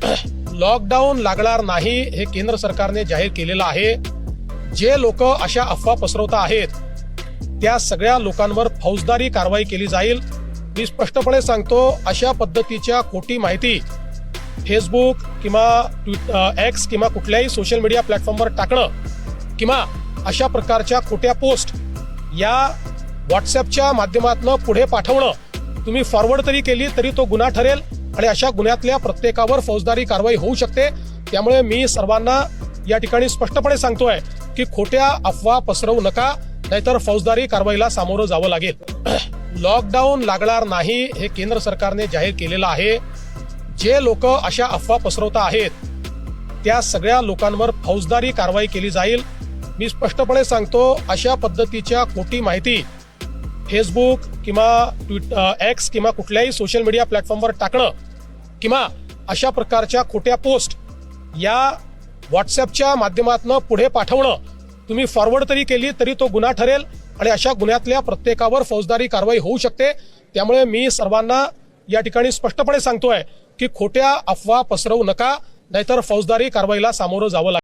Lockdown लागणार नाही हे केंद्र सरकारने जाहीर केलेलं आहे। जे लोक अशा अफवा पसरवत आहेत त्या सगळ्या लोकांवर फौजदारी कारवाई केली जाईल। मी स्पष्टपणे सांगतो, अशा पद्धतीच्या खोटी माहिती फेसबुक किंवा एक्स किंवा कुठल्याही सोशल मीडिया प्लॅटफॉर्मवर टाकणं किंवा अशा प्रकारच्या खोट्या पोस्ट या व्हॉट्सअपच्या माध्यमातून पुढे पाठवणं, तुम्ही फॉरवर्ड तरी केली तरी तो गुन्हा ठरेल आणि अशा गुन्ह्यातल्या प्रत्येकावर फौजदारी कारवाई होऊ शकते। त्यामुळे मी सर्वांना या ठिकाणी स्पष्टपणे सांगतोय की खोट्या अफवा पसरवू नका, नाहीतर फौजदारी कारवाईला सामोरं जावं लागेल। लॉकडाऊन लागणार नाही हे केंद्र सरकारने जाहीर केलेलं आहे। जे लोक अशा अफवा पसरवत आहेत त्या सगळ्या लोकांवर फौजदारी कारवाई केली जाईल। मी स्पष्टपणे सांगतो, अशा पद्धतीच्या खोटी माहिती फेसबुक किंवा एक्स किंवा कुठल्याही सोशल मीडिया प्लॅटफॉर्मवर टाकणं किंवा अशा प्रकारच्या खोट्या पोस्ट या व्हॉट्सअपच्या माध्यमातून पुढे पाठवणं, तुम्ही फॉरवर्ड तरी केली तरी तो गुन्हा ठरेल आणि अशा गुन्ह्यातल्या प्रत्येकावर फौजदारी कारवाई होऊ शकते। त्यामुळे मी सर्वांना या ठिकाणी स्पष्टपणे सांगतोय की खोट्या अफवा पसरवू नका, नाहीतर फौजदारी कारवाईला सामोरं जावं लागेल।